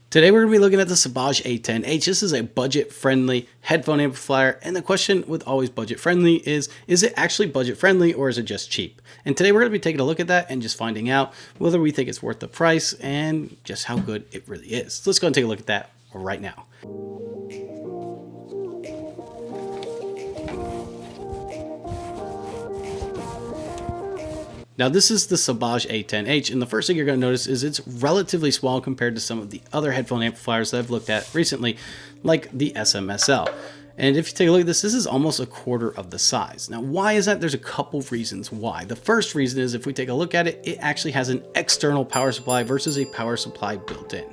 Today we're going to be looking at the Sabaj A10H. This is a budget-friendly headphone amplifier, and the question with always budget-friendly is it actually budget-friendly or is it just cheap? And today we're going to be taking a look at that and just finding out whether we think it's worth the price and just how good it really is. So let's go and take a look at that right now. Now this is the Sabaj A10H, and the first thing you're going to notice is it's relatively small compared to some of the other headphone amplifiers that I've looked at recently, like the SMSL. And if you take a look at this, this is almost a quarter of the size. Now why is that? There's a couple reasons why. The first reason is if we take a look at it, it actually has an external power supply versus a power supply built in.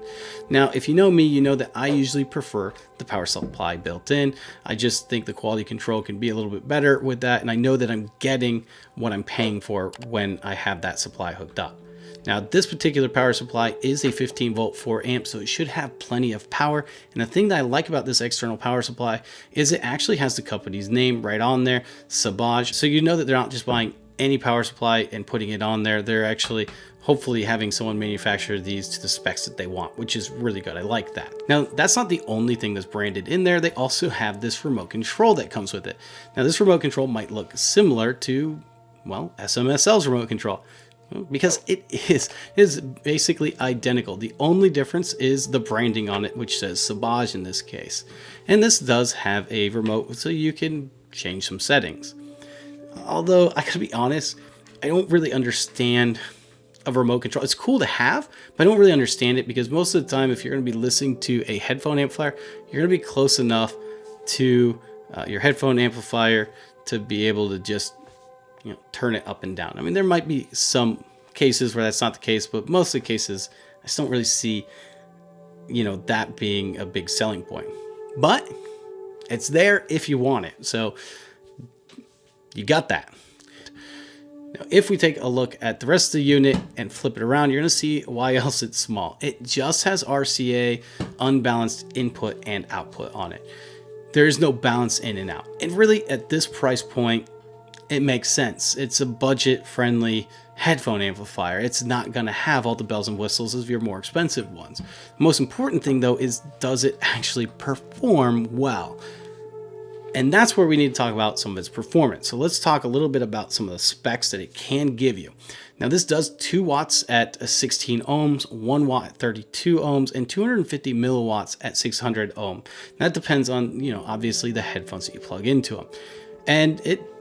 Now if you know me, you know that I usually prefer the power supply built in. I just think the quality control can be a little bit better with that, and I know that I'm getting what I'm paying for when I have that supply hooked up. Now this particular power supply is a 15 volt 4 amp, so it should have plenty of power. And the thing that I like about this external power supply is it actually has the company's name right on there, Sabaj. So you know that they're not just buying any power supply and putting it on there. They're actually hopefully having someone manufacture these to the specs that they want, which is really good. I like that. Now that's not the only thing that's branded in there. They also have this remote control that comes with it. Now this remote control might look similar to, well, SMSL's remote control, because it is basically identical. The only difference is the branding on it, which says Sabaj in this case. And this does have a remote, so you can change some settings. Although I gotta be honest, I don't really understand a remote control. It's cool to have, but I don't really understand it, because most of the time if you're gonna be listening to a headphone amplifier, you're gonna be close enough to your headphone amplifier to be able to just turn it up and down. I mean, there might be some cases where that's not the case, but most of the cases, I just don't really see, that being a big selling point. But it's there if you want it. So you got that. Now, if we take a look at the rest of the unit and flip it around, you're going to see why else it's small. It just has RCA, unbalanced input and output on it. There is no balance in and out. And really, at this price point, it makes sense. It's a budget-friendly headphone amplifier. It's not going to have all the bells and whistles as your more expensive ones. The most important thing, though, is does it actually perform well? And that's where we need to talk about some of its performance. So let's talk a little bit about some of the specs that it can give you. Now this does 2 watts at 16 ohms, 1 watt at 32 ohms, and 250 milliwatts at 600 ohm. That depends on, obviously the headphones that you plug into them. And it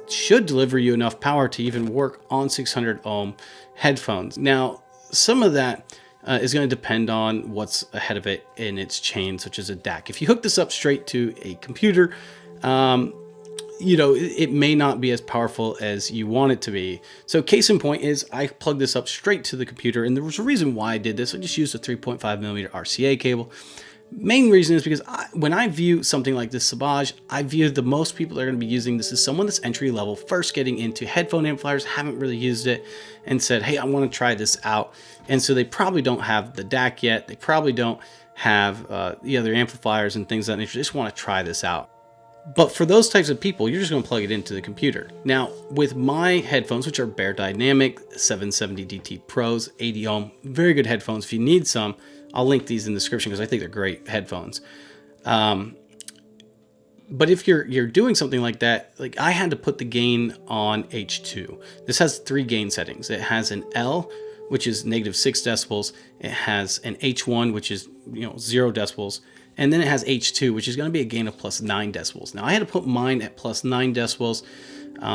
should deliver you enough power to even work on 600 ohm headphones. Now, some of that is going to depend on what's ahead of it in its chain, such as a DAC. If you hook this up straight to a computer, it may not be as powerful as you want it to be. So case in point is I plugged this up straight to the computer, and there was a reason why I did this. I just used a 3.5 millimeter RCA cable. Main reason is because when I view something like this Sabaj, I view the most people that are going to be using this as someone that's entry level, first getting into headphone amplifiers, haven't really used it, and said, hey, I want to try this out. And so they probably don't have the DAC yet. They probably don't have the other amplifiers and things of that nature. They just want to try this out. But for those types of people, you're just going to plug it into the computer. Now, with my headphones, which are Bear Dynamic 770 DT Pros, 80 ohm, very good headphones. If you need some, I'll link these in the description because I think they're great headphones. But if you're doing something like that, like I had to put the gain on H2. This has 3 gain settings. It has an L, which is -6 decibels. It has an H1, which is 0 decibels. And then it has H2, which is going to be a gain of +9 decibels. Now I had to put mine at +9 decibels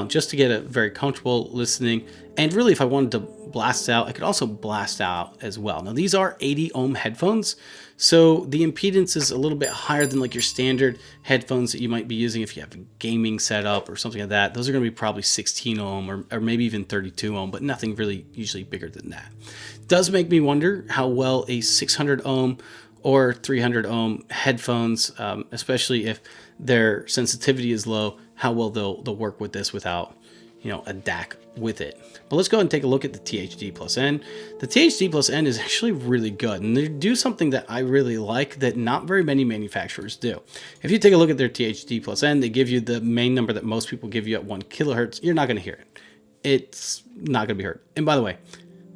just to get a very comfortable listening. And really, if I wanted to blast out, I could also blast out as well. Now these are 80 ohm headphones, so the impedance is a little bit higher than like your standard headphones that you might be using if you have a gaming setup or something like that. Those are going to be probably 16 ohm or maybe even 32 ohm, but nothing really usually bigger than that. It does make me wonder how well a 600 ohm or 300 ohm headphones, especially if their sensitivity is low, how well they'll work with this without, a DAC with it. But let's go ahead and take a look at the THD plus N. The THD plus N is actually really good, and they do something that I really like that not very many manufacturers do. If you take a look at their THD plus N, they give you the main number that most people give you at 1 kilohertz. You're not going to hear it. It's not going to be heard. And by the way,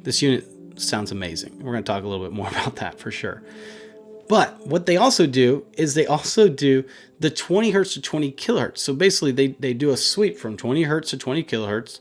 this unit sounds amazing. We're going to talk a little bit more about that for sure. But what they also do is they also do the 20 hertz to 20 kilohertz. So basically they do a sweep from 20 hertz to 20 kilohertz,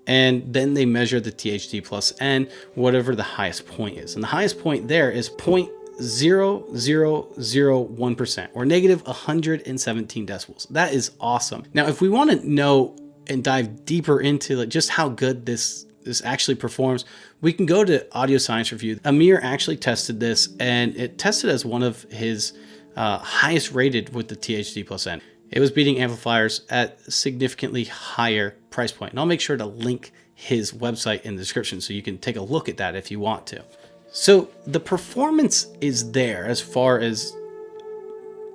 and then they measure the THD plus N, whatever the highest point is. And the highest point there is 0.0001%, or negative 117 decibels. That is awesome. Now, if we want to know and dive deeper into like just how good this actually performs, we can go to Audio Science Review. Amir actually tested this, and it tested as one of his highest rated with the THD plus N. It was beating amplifiers at a significantly higher price point. And I'll make sure to link his website in the description so you can take a look at that if you want to. So the performance is there as far as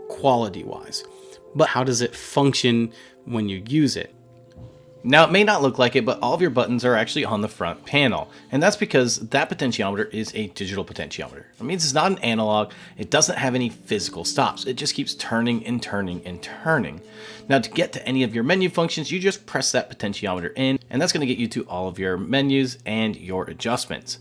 quality wise, but how does it function when you use it? Now, it may not look like it, but all of your buttons are actually on the front panel. And that's because that potentiometer is a digital potentiometer. It means it's not an analog. It doesn't have any physical stops. It just keeps turning and turning and turning. Now, to get to any of your menu functions, you just press that potentiometer in, and that's going to get you to all of your menus and your adjustments.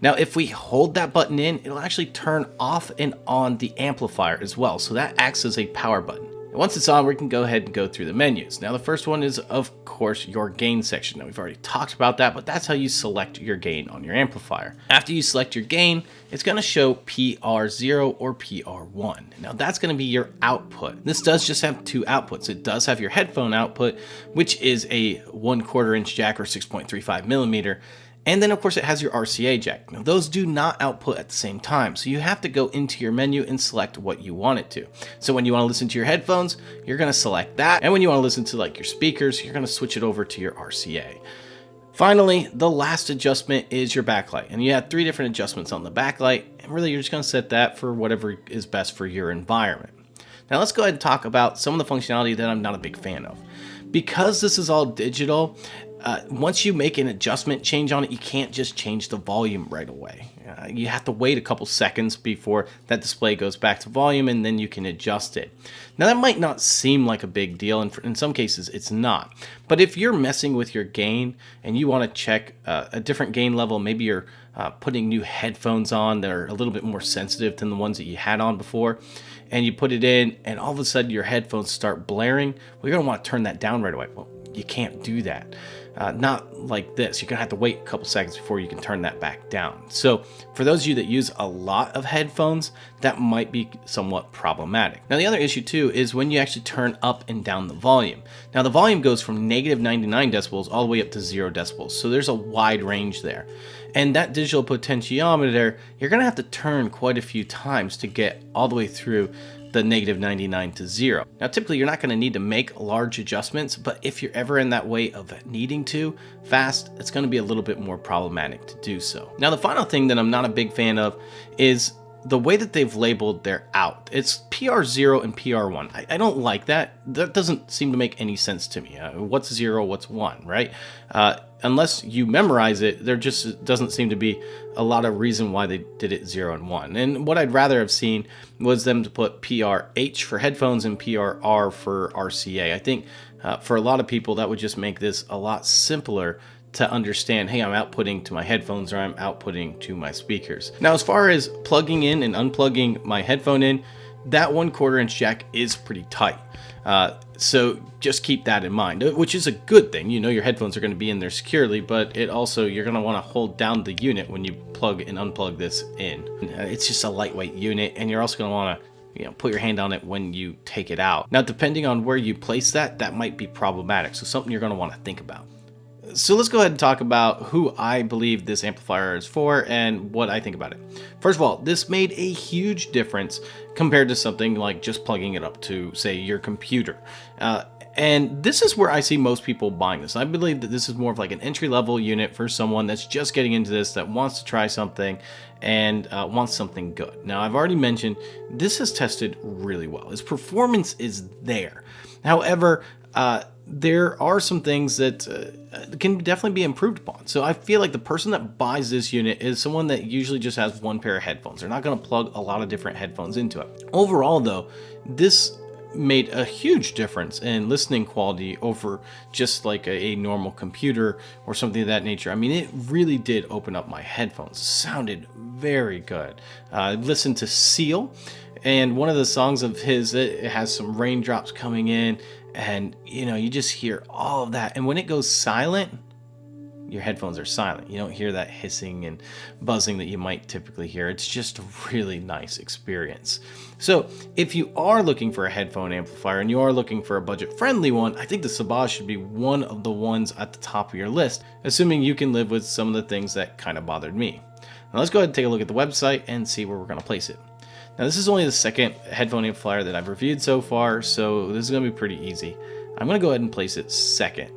Now, if we hold that button in, it'll actually turn off and on the amplifier as well. So that acts as a power button. Once it's on, we can go ahead and go through the menus. Now, the first one is, of course, your gain section. Now, we've already talked about that, but that's how you select your gain on your amplifier. After you select your gain, it's going to show PR0 or PR1. Now, that's going to be your output. This does just have two outputs. It does have your headphone output, which is a 1/4 inch jack or 6.35 millimeter. And then, of course, it has your RCA jack. Now, those do not output at the same time, so you have to go into your menu and select what you want it to. So when you want to listen to your headphones, you're going to select that. And when you want to listen to like your speakers, you're going to switch it over to your RCA. Finally, the last adjustment is your backlight. And you have 3 different adjustments on the backlight. And really, you're just going to set that for whatever is best for your environment. Now, let's go ahead and talk about some of the functionality that I'm not a big fan of. Because this is all digital, once you make an adjustment change on it, you can't just change the volume right away. You have to wait a couple seconds before that display goes back to volume, and then you can adjust it. Now, that might not seem like a big deal, and in some cases it's not. But if you're messing with your gain and you want to check a different gain level, maybe you're putting new headphones on that are a little bit more sensitive than the ones that you had on before, and you put it in and all of a sudden your headphones start blaring, well, you're going to want to turn that down right away. Well, you can't do that. Not like this. You're going to have to wait a couple seconds before you can turn that back down. So for those of you that use a lot of headphones, that might be somewhat problematic. Now, the other issue too is when you actually turn up and down the volume. Now, the volume goes from negative 99 decibels all the way up to 0 decibels. So there's a wide range there. And that digital potentiometer, you're going to have to turn quite a few times to get all the way through the negative 99 to 0. Now, typically you're not going to need to make large adjustments, but if you're ever in that way of needing to fast, it's going to be a little bit more problematic to do so. Now, the final thing that I'm not a big fan of is the way that they've labeled their out. It's PR0 and PR1. I don't like that. That doesn't seem to make any sense to me. What's 0, what's 1, right? Unless you memorize it, there just doesn't seem to be a lot of reason why they did it 0 and 1. And what I'd rather have seen was them to put PRH for headphones and PRR for RCA. I think for a lot of people, that would just make this a lot simpler to understand, hey, I'm outputting to my headphones or I'm outputting to my speakers. Now, as far as plugging in and unplugging my headphone in, that 1/4 inch jack is pretty tight. So just keep that in mind, which is a good thing. You know your headphones are going to be in there securely, but it also, you're going to want to hold down the unit when you plug and unplug this in. It's just a lightweight unit, and you're also going to want to put your hand on it when you take it out. Now, depending on where you place that, that might be problematic. So something you're going to want to think about. So let's go ahead and talk about who I believe this amplifier is for and what I think about it. First of all, this made a huge difference compared to something like just plugging it up to, say, your computer. And this is where I see most people buying this. I believe that this is more of like an entry-level unit for someone that's just getting into this, that wants to try something and wants something good. Now, I've already mentioned this has tested really well. Its performance is there. However, there are some things that can definitely be improved upon. So I feel like the person that buys this unit is someone that usually just has one pair of headphones. They're not going to plug a lot of different headphones into it. Overall, though, this made a huge difference in listening quality over just like a normal computer or something of that nature. I mean, it really did open up my headphones. It sounded very good. I listened to Seal, And one of the songs of his, it has some raindrops coming in, and you just hear all of that. And when it goes silent, your headphones are silent. You don't hear that hissing and buzzing that you might typically hear. It's just a really nice experience. So if you are looking for a headphone amplifier and you are looking for a budget-friendly one, I think the Sabaj should be one of the ones at the top of your list, assuming you can live with some of the things that kind of bothered me. Now let's go ahead and take a look at the website and see where we're going to place it. Now this is only the second headphone amplifier that I've reviewed so far, so this is going to be pretty easy. I'm going to go ahead and place it second.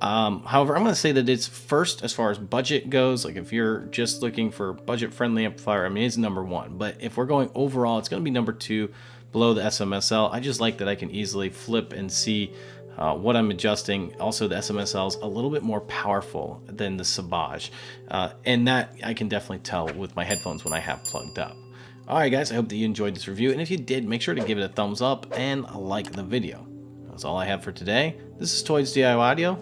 However, I'm going to say that it's first as far as budget goes. Like if you're just looking for budget-friendly amplifier, I mean, it's number one. But if we're going overall, it's going to be number two below the SMSL. I just like that I can easily flip and see what I'm adjusting. Also, the SMSL is a little bit more powerful than the Sabaj. And that I can definitely tell with my headphones when I have plugged up. Alright guys, I hope that you enjoyed this review. And if you did, make sure to give it a thumbs up and like the video. That's all I have for today. This is Toys DIY Audio.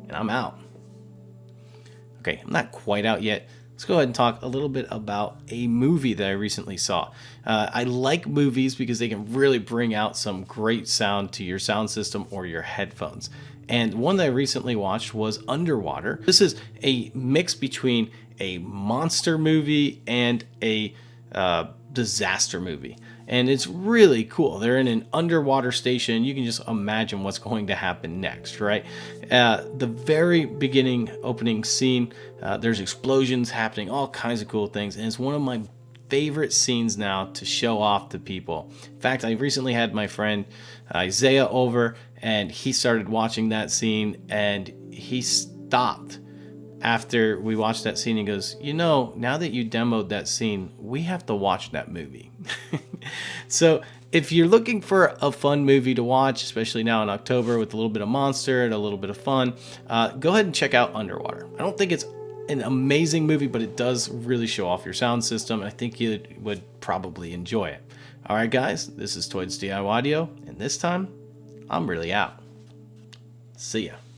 And I'm out. Okay, I'm not quite out yet. Let's go ahead and talk a little bit about a movie that I recently saw. I like movies because they can really bring out some great sound to your sound system or your headphones. And one that I recently watched was Underwater. This is a mix between a monster movie and a disaster movie. And it's really cool. They're in an underwater station. You can just imagine what's going to happen next, right? The very beginning opening scene, there's explosions happening, all kinds of cool things. And it's one of my favorite scenes now to show off to people. In fact, I recently had my friend Isaiah over, and he started watching that scene, and he stopped after we watched that scene. He goes, now that you demoed that scene, we have to watch that movie. So if you're looking for a fun movie to watch, especially now in October with a little bit of monster and a little bit of fun, go ahead and check out Underwater. I don't think it's an amazing movie, but it does really show off your sound system. I think you would probably enjoy it. All right, guys, this is Toys DIY Audio, and this time, I'm really out. See ya.